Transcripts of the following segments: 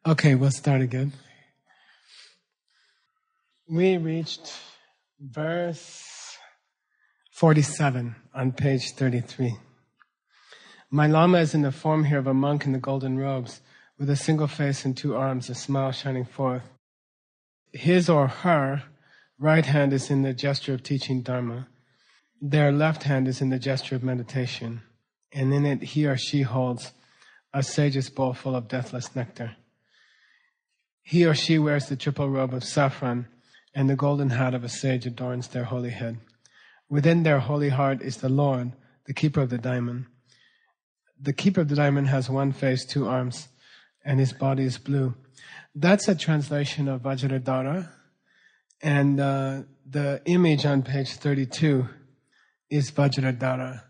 Okay, we'll start again. We reached verse 47 on page 33. My Lama is in the form here of a monk in the golden robes, with a single face and two arms, a smile shining forth. His or her right hand is in the gesture of teaching Dharma. Their left hand is in the gesture of meditation, and in it he or she holds a sage's bowl full of deathless nectar. He or she wears the triple robe of saffron, and the golden hat of a sage adorns their holy head. Within their holy heart is the Lord, the keeper of the diamond. The keeper of the diamond has one face, two arms, and his body is blue. That's a translation of Vajradhara, and the image on page 32 is Vajradhara.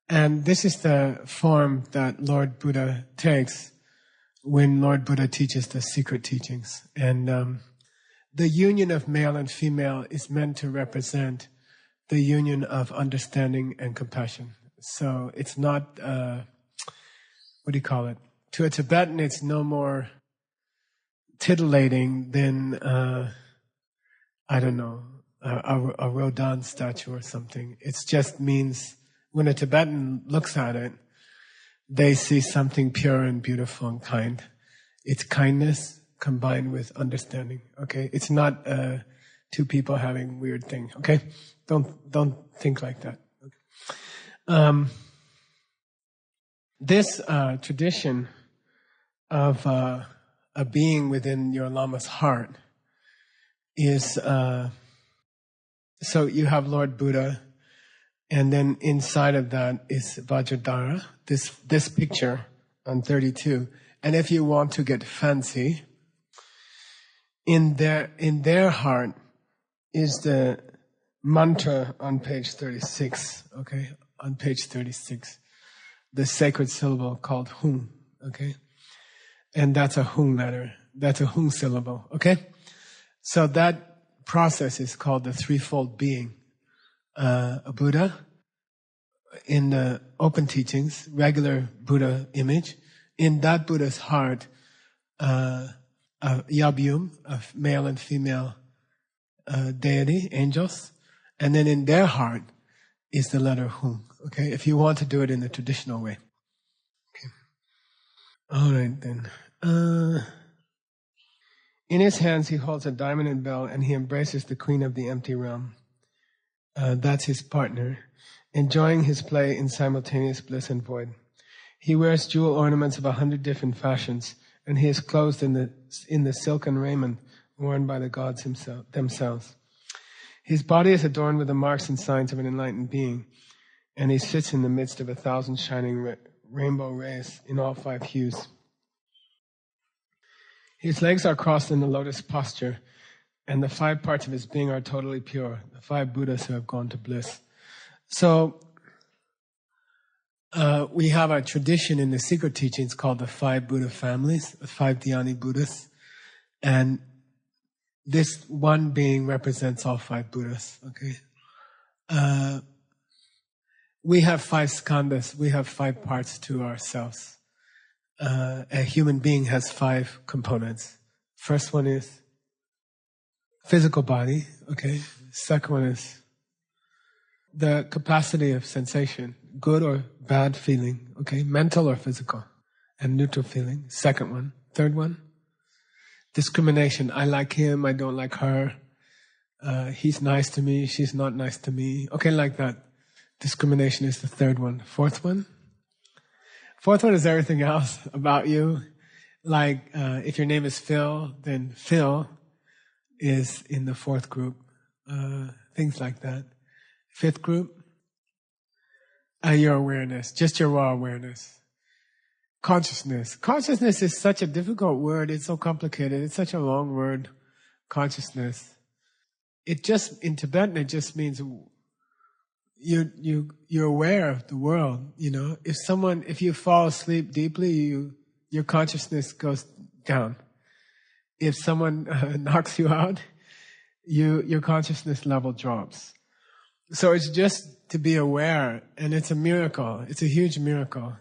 And this is the form that Lord Buddha takes when Lord Buddha teaches the secret teachings. And the union of male and female is meant to represent the union of understanding and compassion. So it's not, what do you call it? To a Tibetan, it's no more titillating than, I don't know, a Rodin statue or something. It just means when a Tibetan looks at it, they see something pure and beautiful and kind. It's kindness combined with understanding. Okay, it's not two people having weird things. Okay, don't think like that. Okay. This tradition of a being within your Lama's heart is so you have Lord Buddha, and then inside of that is Vajradhara, this picture on 32. And if you want to get fancy, in their heart is the mantra on page 36, okay? On page 36, the sacred syllable called Hung, okay? And that's a Hung letter. That's a Hung syllable, okay? So that process is called the threefold being. A Buddha in the open teachings, regular Buddha image. In that Buddha's heart, a yabum, a male and female deity, angels. And then in their heart is the letter Hung. Okay, if you want to do it in the traditional way. Okay. All right then. In his hands he holds a diamond and bell, and he embraces the queen of the empty realm. That's his partner, enjoying his play in simultaneous bliss and void. He wears jewel ornaments of 100 different fashions, and he is clothed in the silken raiment worn by the gods themselves. His body is adorned with the marks and signs of an enlightened being, and he sits in the midst of 1,000 shining rainbow rays in all 5 hues. His legs are crossed in the lotus posture, and the 5 parts of his being are totally pure, the 5 Buddhas who have gone to bliss. So, we have a tradition in the secret teachings called the 5 Buddha families, the 5 Dhyani Buddhas, and this one being represents all 5 Buddhas, okay? We have 5 skandhas, we have 5 parts to ourselves. A human being has 5 components. First one is physical body, okay? Second one is the capacity of sensation, good or bad feeling, okay? Mental or physical, and neutral feeling. Second one. Third one, discrimination. I like him, I don't like her. He's nice to me, she's not nice to me. Okay, like that. Discrimination is the third one. Fourth one is everything else about you. Like, if your name is Phil, then Phil is in the 4th group. Things like that. 5th group, your awareness, just your raw awareness. Consciousness. Consciousness is such a difficult word. It's so complicated. It's such a long word. Consciousness. It just, in Tibetan, it just means you're aware of the world, you know. If you fall asleep deeply, your consciousness goes down. If someone knocks you out, your consciousness level drops. So it's just to be aware, and it's a miracle. It's a huge miracle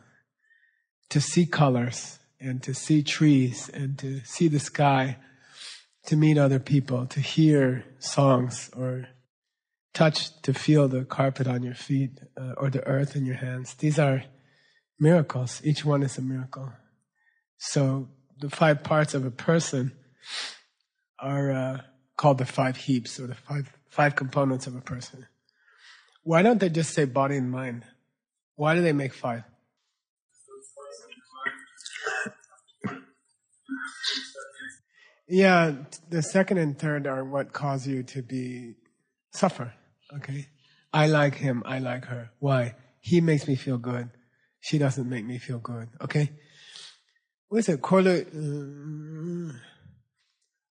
to see colors, and to see trees and to see the sky, to meet other people, to hear songs or to feel the carpet on your feet or the earth in your hands. These are miracles. Each one is a miracle. So the 5 parts of a person are called the 5 heaps, or the five components of a person. Why don't they just say body and mind? Why do they make 5? Yeah, the second and third are what cause you to suffer. Okay, I like him, I like her. Why? He makes me feel good. She doesn't make me feel good. Okay. What is it? Korlu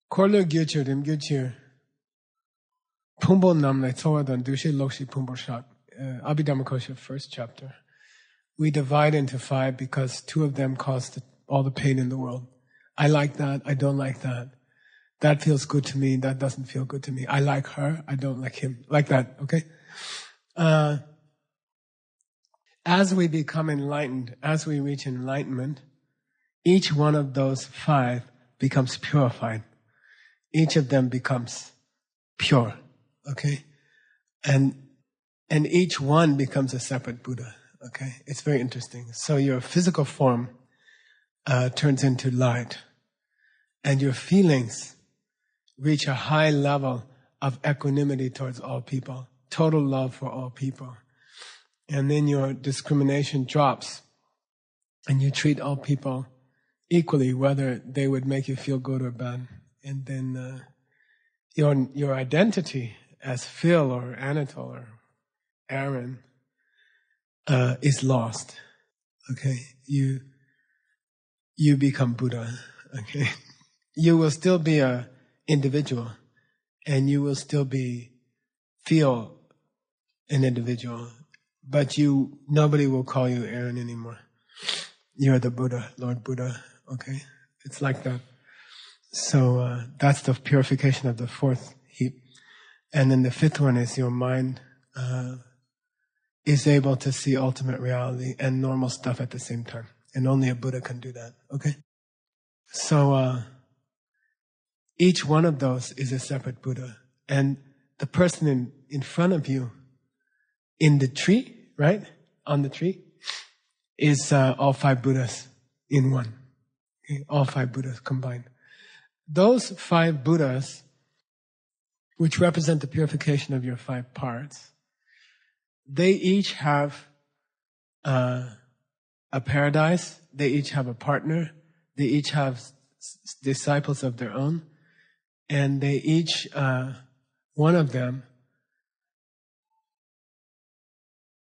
gyuchur dim gyuchur. Pumbo namle tsowadan dushe lokshi pumbo shak. Abhidhammakosha, first chapter. We divide into 5 because 2 of them cause all the pain in the world. I like that, I don't like that. That feels good to me, that doesn't feel good to me. I like her, I don't like him. Like that, okay? As we become enlightened, as we reach enlightenment, each one of those 5 becomes purified. Each of them becomes pure, okay? And each one becomes a separate Buddha, okay? It's very interesting. So your physical form turns into light, and your feelings reach a high level of equanimity towards all people, total love for all people. And then your discrimination drops, and you treat all people equally, whether they would make you feel good or bad. And then your identity as Phil or Anatole or Aaron is lost. Okay, you become Buddha. Okay, you will still be a individual, and you will still feel an individual, but nobody will call you Aaron anymore. You're the Buddha, Lord Buddha. Okay, it's like that. So that's the purification of the 4th heap, and then the 5th one is your mind is able to see ultimate reality and normal stuff at the same time, and only a Buddha can do that. Okay, so. Each one of those is a separate Buddha. And the person in front of you, in the tree, right? On the tree, is all 5 Buddhas in one. Okay? All 5 Buddhas combined. Those 5 Buddhas, which represent the purification of your 5 parts, they each have a paradise, they each have a partner, they each have disciples of their own, and they each, one of them,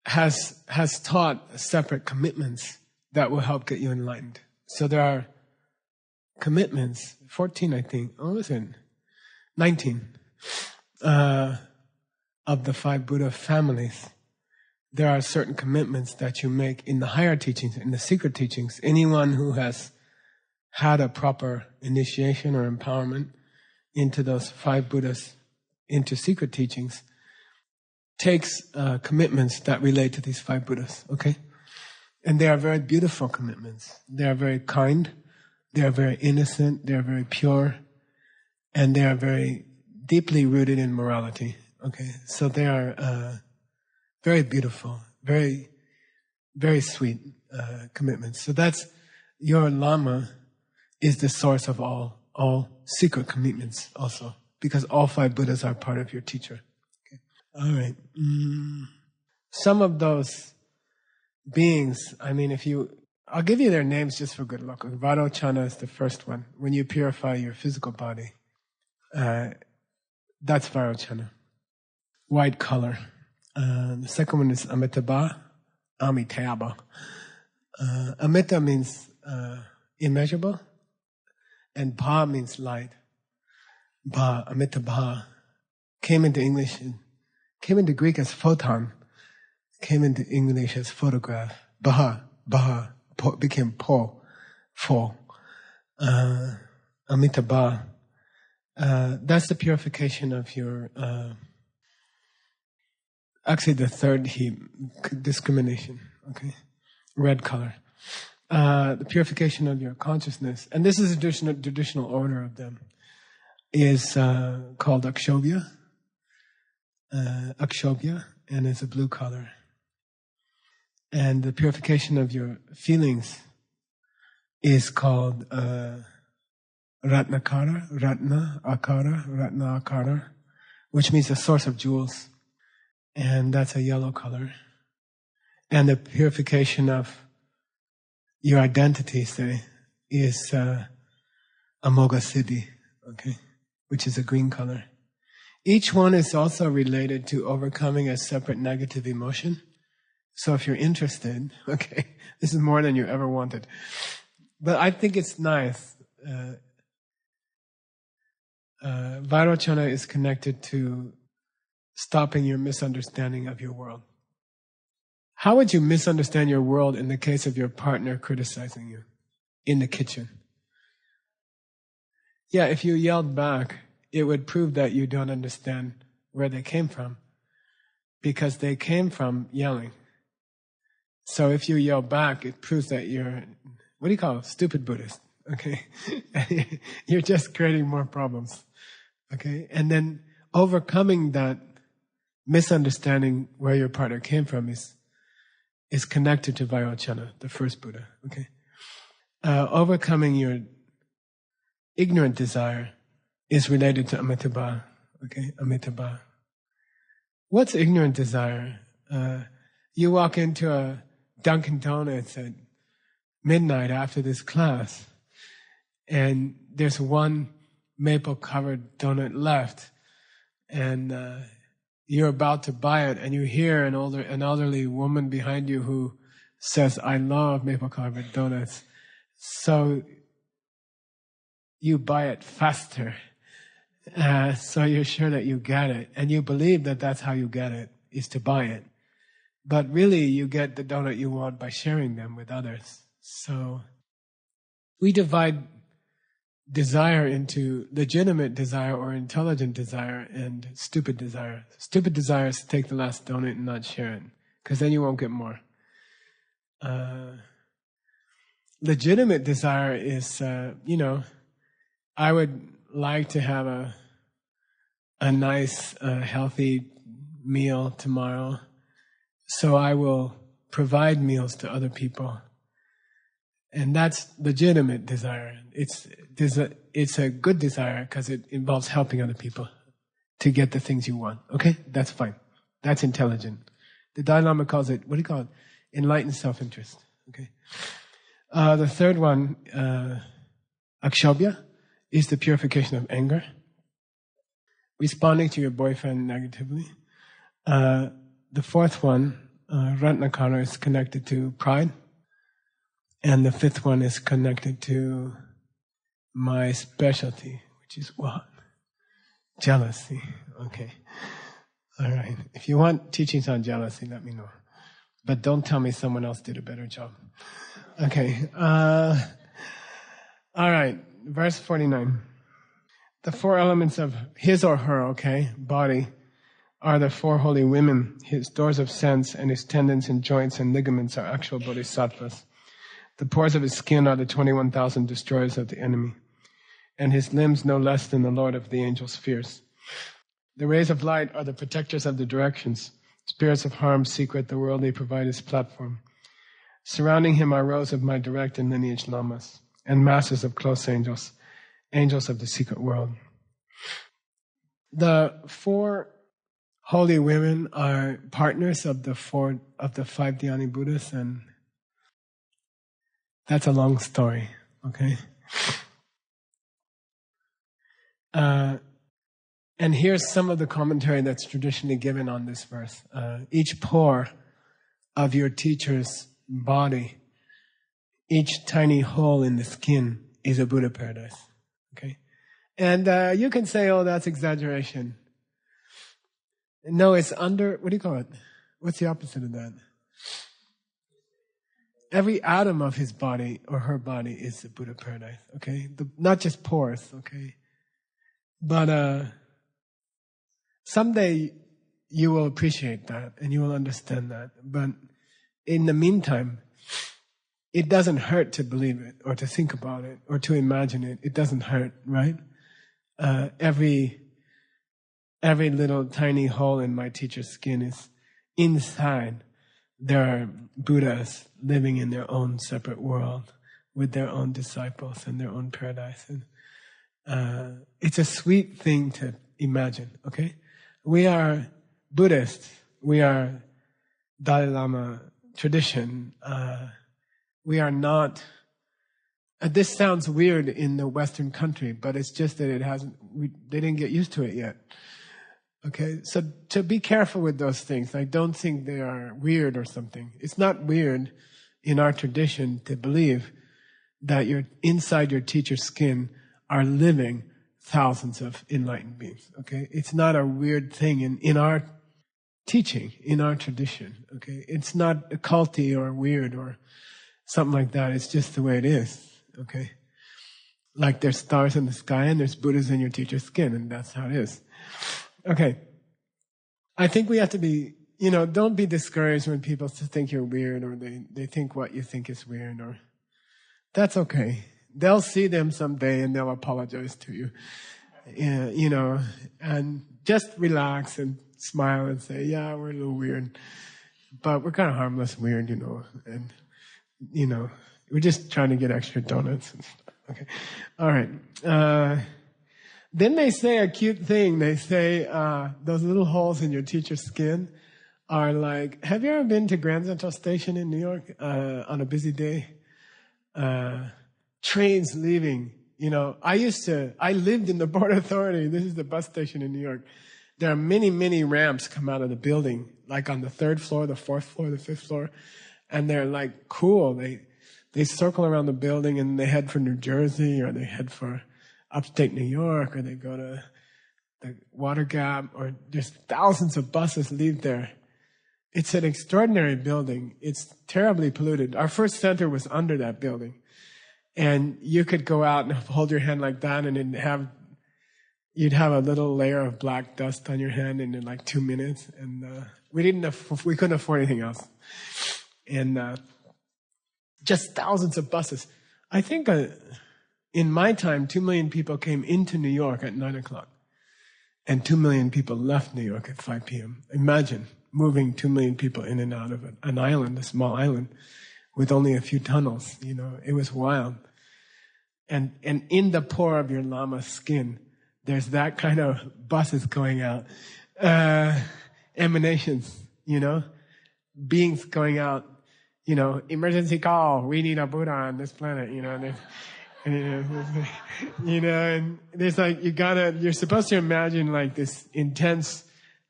has taught separate commitments that will help get you enlightened. So there are commitments, 14 I think, or was it 19, of the 5 Buddha families. There are certain commitments that you make in the higher teachings, in the secret teachings. Anyone who has had a proper initiation or empowerment into those 5 Buddhas, into secret teachings, takes commitments that relate to these 5 Buddhas, okay? And they are very beautiful commitments. They are very kind, they are very innocent, they are very pure, and they are very deeply rooted in morality, okay? So they are very beautiful, very, very sweet commitments. So that's, your Lama is the source of all secret commitments also, because all 5 Buddhas are part of your teacher. Okay. All right. Some of those beings, I mean, I'll give you their names just for good luck. Varochana is the first one. When you purify your physical body, that's Varochana. White color. The second one is Amitabha. Amita means immeasurable, and Bha means light. Bha, Amitabha, came into Greek as photon, came into English as photograph. Bha, became po, fo. Amitabha. That's the purification of your, actually the 3rd heap, discrimination, okay? Red color. The purification of your consciousness, and this is a traditional order of them, is called akshobhya. Akshobhya, and it's a blue color. And the purification of your feelings is called ratna akara, which means the source of jewels. And that's a yellow color. And the purification of your identity, say, is amoga siddhi, okay, which is a green color. Each one is also related to overcoming a separate negative emotion. So if you're interested, okay, this is more than you ever wanted. But I think it's nice. Vairochana is connected to stopping your misunderstanding of your world. How would you misunderstand your world in the case of your partner criticizing you in the kitchen? Yeah, if you yelled back, it would prove that you don't understand where they came from, because they came from yelling. So if you yell back, it proves that you're, what do you call it? Stupid Buddhist, okay? You're just creating more problems, okay? And then overcoming that misunderstanding where your partner came from is connected to Vairochana, the first Buddha, okay? Overcoming your ignorant desire is related to Amitabha, okay? Amitabha. What's ignorant desire? You walk into a Dunkin' Donuts at midnight after this class, and there's one maple-covered donut left, and you're about to buy it, and you hear an elderly woman behind you who says, "I love maple-covered donuts." So you buy it faster. So you're sure that you get it, and you believe that that's how you get it, is to buy it. But really, you get the donut you want by sharing them with others. So we divide desire into legitimate desire or intelligent desire and stupid desire. Stupid desire is to take the last donut and not share it, because then you won't get more. Legitimate desire is, I would like to have a nice, healthy meal tomorrow, so I will provide meals to other people. And that's legitimate desire. It's a good desire because it involves helping other people to get the things you want. Okay? That's fine. That's intelligent. The Dalai Lama calls it, what do you call it? Enlightened self-interest. Okay? The third one, akshobhya, is the purification of anger. Responding to your boyfriend negatively. The fourth one, ratnakara, is connected to pride. And the fifth one is connected to my specialty, which is what? Jealousy. Okay. All right. If you want teachings on jealousy, let me know. But don't tell me someone else did a better job. Okay. All right. Verse 49. The four elements of his or her, okay, body, are the four holy women. His doors of sense and his tendons and joints and ligaments are actual bodhisattvas. The pores of his skin are the 21,000 destroyers of the enemy, and his limbs no less than the Lord of the angel spheres. The rays of light are the protectors of the directions. Spirits of harm seek what the worldly provide his platform. Surrounding him are rows of my direct and lineage lamas, and masses of close angels, angels of the secret world. The four holy women are partners of the five Dhyani Buddhas, and that's a long story, okay? And here's some of the commentary that's traditionally given on this verse. Each pore of your teacher's body, each tiny hole in the skin is a Buddha paradise, okay? And you can say, oh, that's exaggeration. No, it's under, what do you call it? What's the opposite of that? Every atom of his body or her body is the Buddha paradise, okay? Not just pores, okay? But someday you will appreciate that and you will understand that. But in the meantime, it doesn't hurt to believe it or to think about it or to imagine it. It doesn't hurt, right? Every little tiny hole in my teacher's skin is inside. There are Buddhas living in their own separate world with their own disciples and their own paradise. And it's a sweet thing to imagine, okay? We are Buddhists. We are Dalai Lama tradition. We are not... this sounds weird in the Western country, but it's just that they didn't get used to it yet. Okay, so to be careful with those things. I don't think they are weird or something. It's not weird in our tradition to believe that you're inside your teacher's skin are living thousands of enlightened beings. Okay, it's not a weird thing in our teaching, in our tradition. Okay, it's not occulty or weird or something like that. It's just the way it is. Okay, like there's stars in the sky and there's Buddhas in your teacher's skin, and that's how it is. Okay, I think we have to be, don't be discouraged when people think you're weird or they think what you think is weird, or that's okay. They'll see them someday and they'll apologize to you, and just relax and smile and say, yeah, we're a little weird, but we're kind of harmless weird, and, we're just trying to get extra donuts. Okay, all right. Then they say a cute thing. They say those little holes in your teacher's skin are like, have you ever been to Grand Central Station in New York on a busy day? Trains leaving. I lived in the Port Authority. This is the bus station in New York. There are many, many ramps come out of the building, like on the 3rd floor, the 4th floor, the 5th floor. And they're like cool. They circle around the building and they head for New Jersey, or they head for upstate New York, or they go to the Water Gap, or there's thousands of buses leave there. It's an extraordinary building. It's terribly polluted. Our first center was under that building. And you could go out and hold your hand like that, and you'd have a little layer of black dust on your hand in like 2 minutes. And we couldn't afford anything else. And just thousands of buses. I think in my time, 2 million people came into New York at 9 o'clock. And 2 million people left New York at 5 p.m. Imagine moving 2 million people in and out of an island, a small island, with only a few tunnels. It was wild. And in the pore of your Lama's skin, there's that kind of buses going out. Emanations, beings going out, emergency call, we need a Buddha on this planet, and there's like, you're supposed to imagine like this intense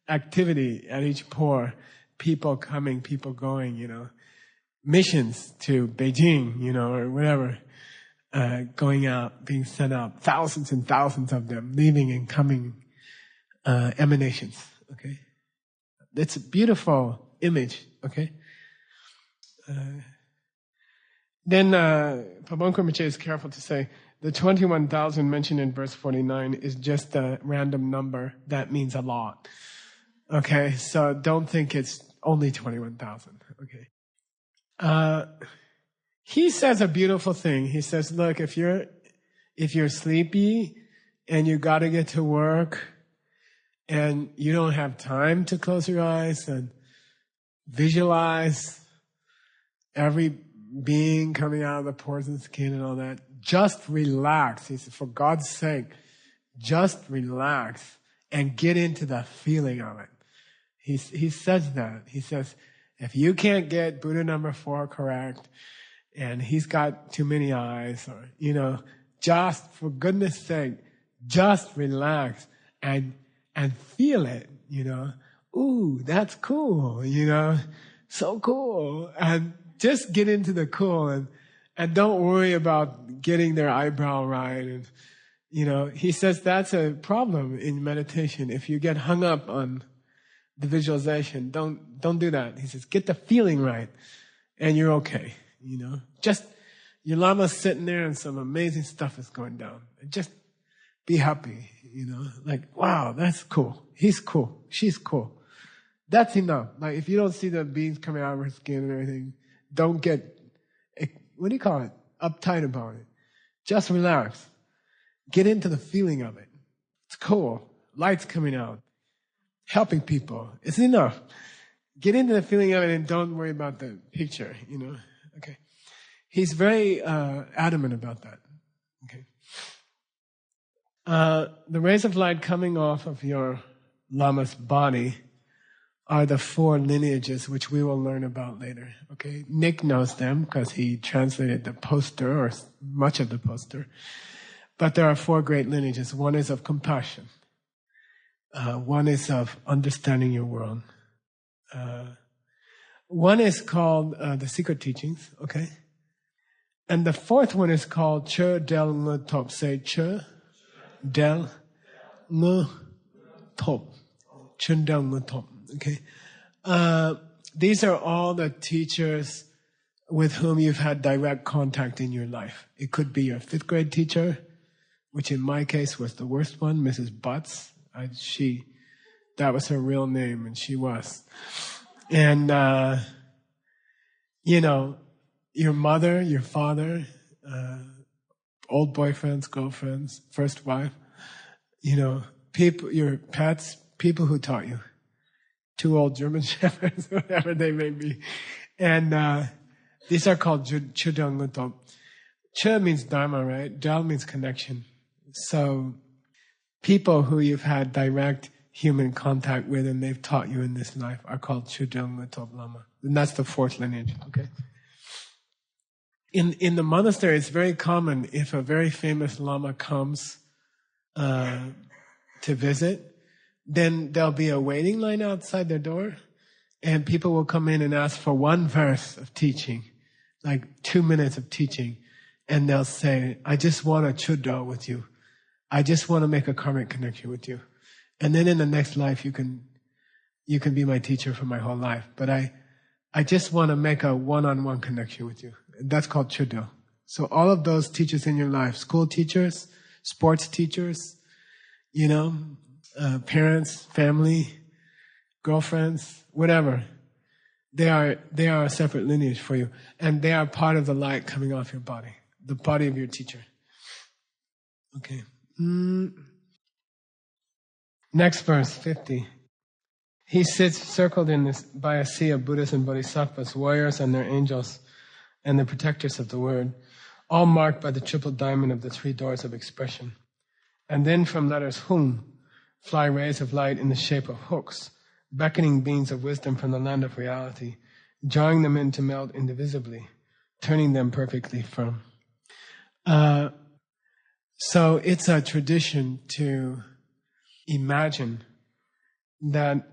activity at each pore, people coming, people going, missions to Beijing, or whatever, going out, being sent out, thousands and thousands of them, leaving and coming, emanations, okay? It's a beautiful image, okay? Then Pabon Rinpoche is careful to say, the 21,000 mentioned in verse 49 is just a random number. That means a lot. Okay, so don't think it's only 21,000. Okay. He says a beautiful thing. He says, look, if you're sleepy and you got to get to work and you don't have time to close your eyes and visualize every being coming out of the pores of the skin and all that, just relax. He said, for God's sake, just relax and get into the feeling of it. He says that. He says, if you can't get Buddha number 4 correct, and he's got too many eyes, or, just for goodness sake, just relax and feel it, Ooh, that's cool, so cool. And just get into the cool and don't worry about getting their eyebrow right. And, he says that's a problem in meditation. If you get hung up on the visualization, don't do that. He says, get the feeling right and you're okay. Just your Lama's sitting there and some amazing stuff is going down. Just be happy, like, wow, that's cool. He's cool. She's cool. That's enough. Like, if you don't see the beings coming out of her skin and everything, don't get what do you call it, uptight about it. Just relax. Get into the feeling of it. It's cool. Light's coming out. Helping people. It's enough. Get into the feeling of it and don't worry about the picture, Okay. He's very adamant about that. Okay. The rays of light coming off of your Lama's body are the 4 lineages which we will learn about later. Okay. Nick knows them because he translated the poster or much of the poster. But there are 4 great lineages. One is of compassion. One is of understanding your world. One is called the secret teachings, okay? And the 4th one is called Che Del Ngu Top. Say Che Del Ngu Top. Che Del Ngu Top, okay? These are all the teachers with whom you've had direct contact in your life. It could be your 5th grade teacher, which in my case was the worst one, Mrs. Butts. That was her real name, and she was. And, your mother, your father, old boyfriends, girlfriends, first wife, people, your pets, people who taught you. 2 old German shepherds, whatever they may be. And these are called Chudang Ngutok. Che means Dharma, right? Dal means connection. So people who you've had direct human contact with and they've taught you in this life are called Chudang Ngutok Lama. And that's the 4th lineage, okay? In the monastery, it's very common if a very famous Lama comes to visit, then there'll be a waiting line outside their door, and people will come in and ask for 1 verse of teaching, like 2 minutes of teaching, and they'll say, I just want to chudo with you. I just want to make a karmic connection with you. And then in the next life, you can be my teacher for my whole life. But I just want to make a one-on-one connection with you. That's called chudo. So all of those teachers in your life, school teachers, sports teachers, parents, family, girlfriends, whatever, they are a separate lineage for you. And they are part of the light coming off your body, the body of your teacher. Okay. Next verse, 50. He sits circled by a sea of Buddhas and Bodhisattvas, warriors and their angels, and the protectors of the word, all marked by the triple diamond of the 3 doors of expression. And then from letters Hung fly rays of light in the shape of hooks, beckoning beings of wisdom from the land of reality, drawing them in to melt indivisibly, turning them perfectly firm. So it's a tradition to imagine that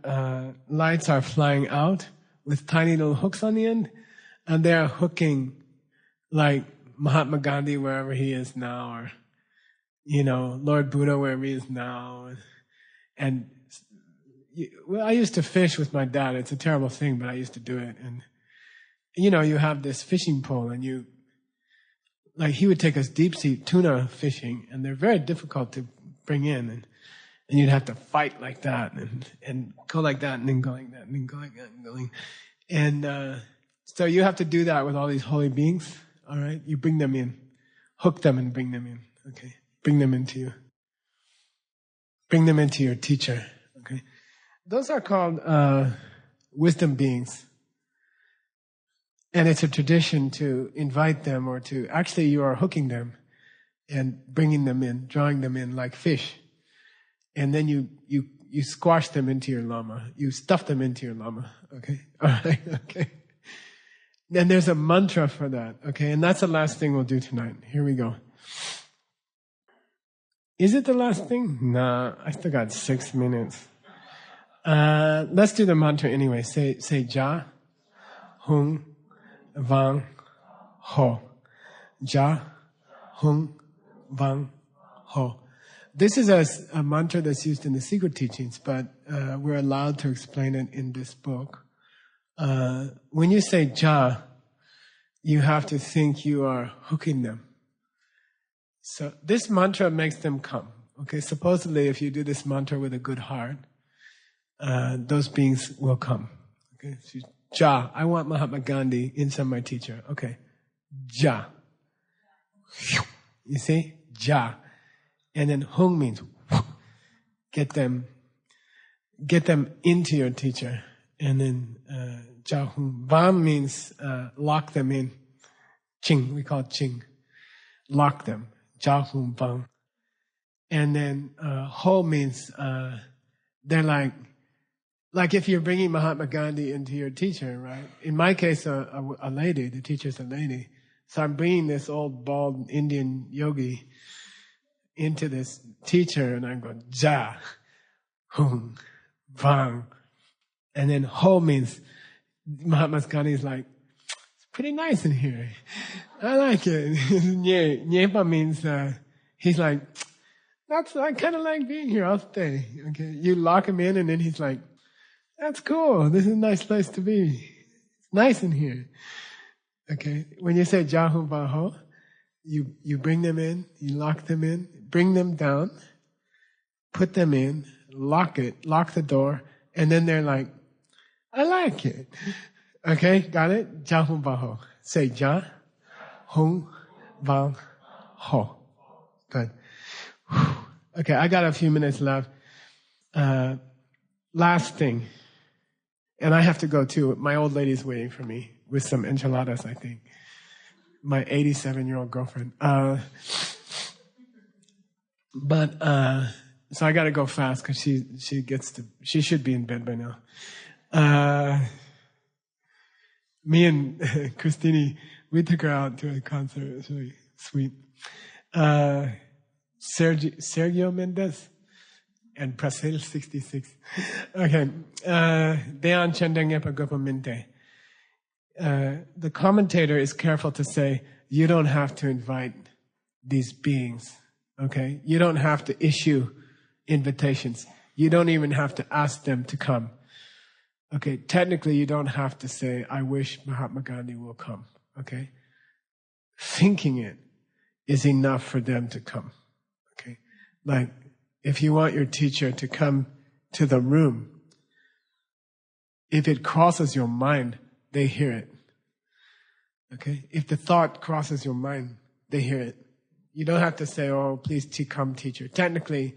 lights are flying out with tiny little hooks on the end, and they are hooking like Mahatma Gandhi wherever he is now, or Lord Buddha wherever he is now. And I used to fish with my dad. It's a terrible thing, but I used to do it. And you have this fishing pole, and he would take us deep sea tuna fishing, and they're very difficult to bring in, and you'd have to fight like that, and go like that, and then go like that, and then go like that, and go like that. And so you have to do that with all these holy beings, all right? You bring them in, hook them and bring them in, okay? Bring them into you. Bring them into your teacher, okay? Those are called wisdom beings. And it's a tradition to invite them, or actually you are hooking them and bringing them in, drawing them in like fish. And then you squash them into your lama. You stuff them into your lama, okay? All right, okay. Then there's a mantra for that, okay? And that's the last thing we'll do tonight. Here we go. Is it the last thing? Nah, I still got 6 minutes. Let's do the mantra anyway. Say Ja, Hung, Vang, Ho. Ja, Hung, Vang, Ho. This is a mantra that's used in the secret teachings, but we're allowed to explain it in this book. When you say Ja, you have to think you are hooking them. So this mantra makes them come. Okay, supposedly if you do this mantra with a good heart, those beings will come. Okay, so Ja, I want Mahatma Gandhi inside my teacher. Okay, Ja. You see? Ja. And then hung means get them into your teacher. And then ja hung. Vam means lock them in. Ching, we call it ching. Lock them. Ja hung vam. And then ho means they're like if you're bringing Mahatma Gandhi into your teacher, right? In my case, a lady, the teacher's a lady. So I'm bringing this old bald Indian yogi into this teacher, and I'm going, ja, hung, vang. And then ho means, Mahatma Gandhi's like, it's pretty nice in here. I like it. Nye, nyepa means, he's like, I kind of like being here, I'll stay. Okay, you lock him in, and then he's like, that's cool. This is a nice place to be. It's nice in here. Okay. When you say Jahu Baho, you bring them in, you lock them in, bring them down, put them in, lock the door, and then they're like, I like it. Okay, got it? Jahu Baho. Say Ja, Hung, Bang, Ho. Good. Okay, I got a few minutes left. Last thing. And I have to go too. My old lady's waiting for me with some enchiladas, I think. My 87-year-old girlfriend. So I got to go fast because she should be in bed by now. Me and Christine, we took her out to a concert. It was really sweet. Sergio Mendes and Prasil 66. Okay. Dean Chandangepa Gopaminte. The commentator is careful to say, you don't have to invite these beings. Okay? You don't have to issue invitations. You don't even have to ask them to come. Okay? Technically, you don't have to say, I wish Mahatma Gandhi will come. Okay? Thinking it is enough for them to come. Okay? Like, if you want your teacher to come to the room, if it crosses your mind, they hear it. Okay? If the thought crosses your mind, they hear it. You don't have to say, oh, please come, teacher. Technically,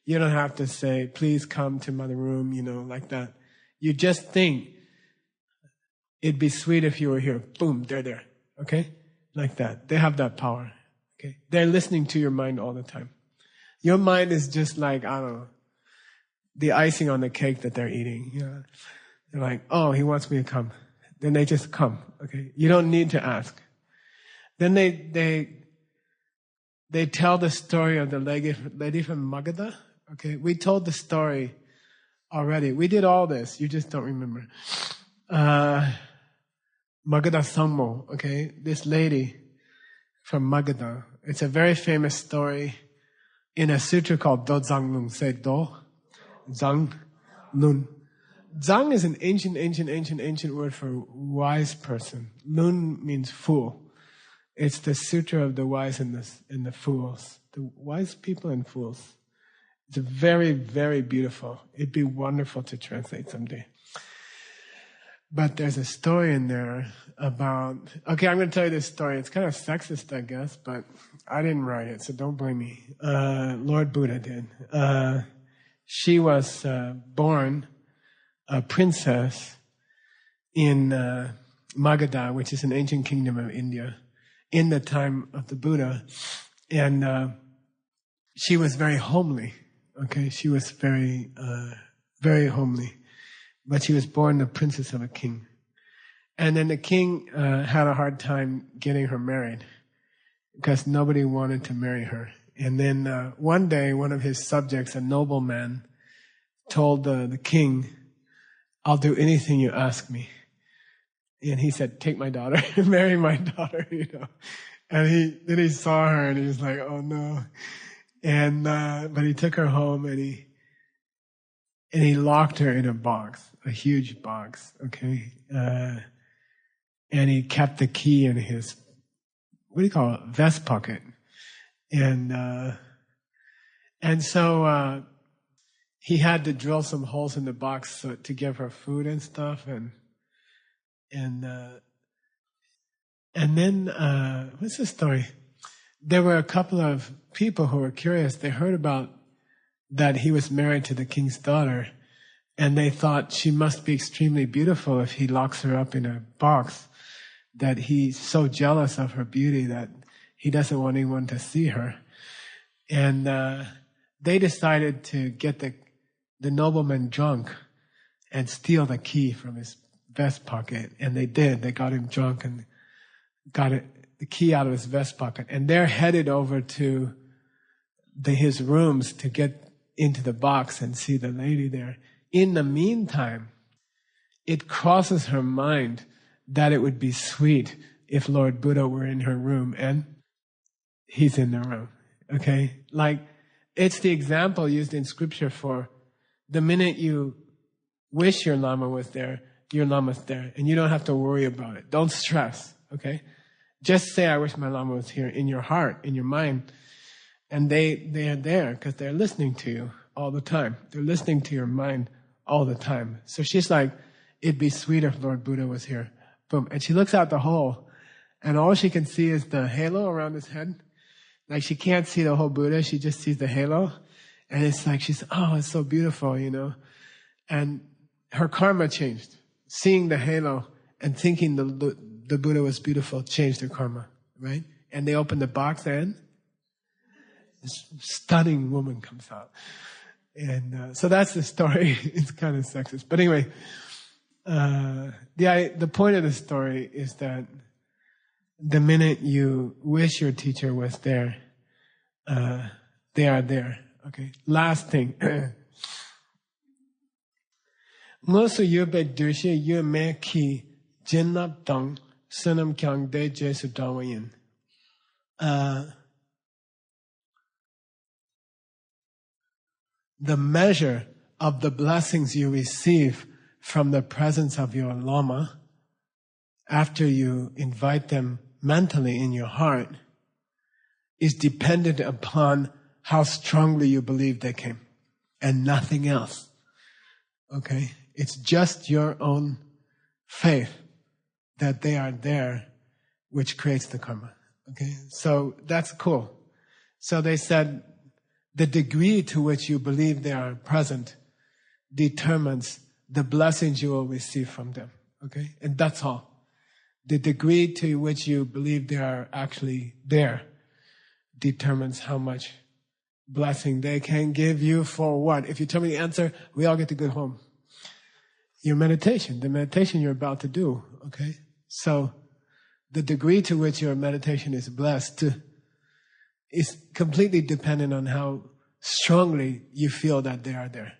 you don't have to say, please come to my room, like that. You just think, it'd be sweet if you were here. Boom, they're there. Okay? Like that. They have that power. Okay? They're listening to your mind all the time. Your mind is just like, I don't know, the icing on the cake that they're eating. They're like, oh, he wants me to come. Then they just come. Okay, you don't need to ask. Then they tell the story of the lady from Magadha. Okay, we told the story already. We did all this. You just don't remember. Magadha Sangmo. Okay, this lady from Magadha. It's a very famous story. In a sutra called Do Zang Lun, say Do, Zang, Lun. Zang is an ancient word for wise person. Lun means fool. It's the sutra of the wise and the fools. The wise people and fools. It's very, very beautiful. It'd be wonderful to translate someday. But there's a story in there about... Okay, I'm going to tell you this story. It's kind of sexist, I guess, but I didn't write it, so don't blame me. Lord Buddha did. She was born a princess in Magadha, which is an ancient kingdom of India, in the time of the Buddha. And she was very homely. Okay, she was very, very homely. But she was born the princess of a king. And then the king had a hard time getting her married because nobody wanted to marry her. And then one day, one of his subjects, a nobleman, told the king, I'll do anything you ask me. And he said, take my daughter, marry my daughter, And then he saw her and he was like, oh no. And but he took her home and he locked her in a box, a huge box, okay? And he kept the key in his, what do you call it, vest pocket. And so he had to drill some holes in the box to give her food and stuff. And And then, what's the story? There were a couple of people who were curious. They heard about that he was married to the king's daughter, and they thought she must be extremely beautiful if he locks her up in a box, that he's so jealous of her beauty that he doesn't want anyone to see her. And they decided to get the nobleman drunk and steal the key from his vest pocket. And they did. They got him drunk and got the key out of his vest pocket. And they're headed over to his rooms to get into the box and see the lady there. In the meantime, it crosses her mind that it would be sweet if Lord Buddha were in her room, and he's in the room. Okay? Like, it's the example used in scripture for the minute you wish your Lama was there, your Lama's there, and you don't have to worry about it. Don't stress. Okay? Just say, I wish my Lama was here, in your heart, in your mind. And they are there because they're listening to you all the time. They're listening to your mind all the time. So she's like, it'd be sweet if Lord Buddha was here. Boom. And she looks out the hole, and all she can see is the halo around his head. Like, she can't see the whole Buddha. She just sees the halo. And it's like, oh, it's so beautiful, you know. And her karma changed. Seeing the halo and thinking the Buddha was beautiful changed her karma, right? And they open the box, and this stunning woman comes out. And so that's the story. It's kind of sexist. But anyway, the point of the story is that the minute you wish your teacher was there, they are there. Okay. Last thing. Ngosu yube dushe yu me ki jinnap dong sunam kyang de jesu dawayin. The measure of the blessings you receive from the presence of your Lama after you invite them mentally in your heart is dependent upon how strongly you believe they came, and nothing else. Okay? It's just your own faith that they are there which creates the karma. Okay? So that's cool. So they said the degree to which you believe they are present determines the blessings you will receive from them. Okay? And that's all. The degree to which you believe they are actually there determines how much blessing they can give you for what? If you tell me the answer, we all get to go home. Your meditation, the meditation you're about to do, okay? So the degree to which your meditation is blessed is completely dependent on how strongly you feel that they are there.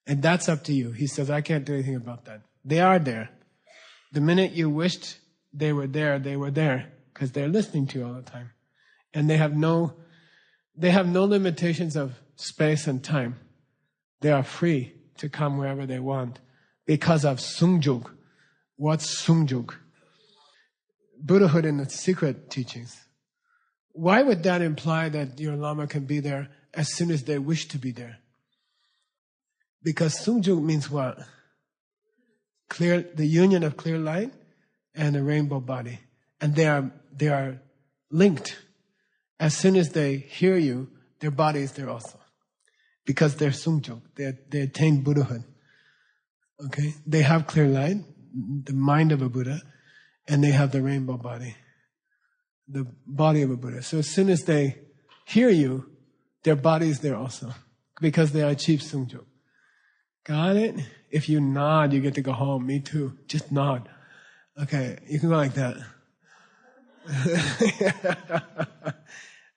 And that's up to you. He says, I can't do anything about that. They are there. The minute you wished they were there because they're listening to you all the time. And they have no limitations of space and time. They are free to come wherever they want because of Sungjuk. What's Sungjuk? Buddhahood in the secret teachings. Why would that imply that your Lama can be there as soon as they wish to be there? Because Sungjuk means what? Clear, the union of clear light and a rainbow body. And they are linked. As soon as they hear you, their body is there also. Because they're Sungjuk. They attain Buddhahood. Okay? They have clear light, the mind of a Buddha, and they have the rainbow body. The body of a Buddha. So as soon as they hear you, their body is there also. Because they achieve Sungjuk. Got it? If you nod, you get to go home. Me too. Just nod. Okay, you can go like that.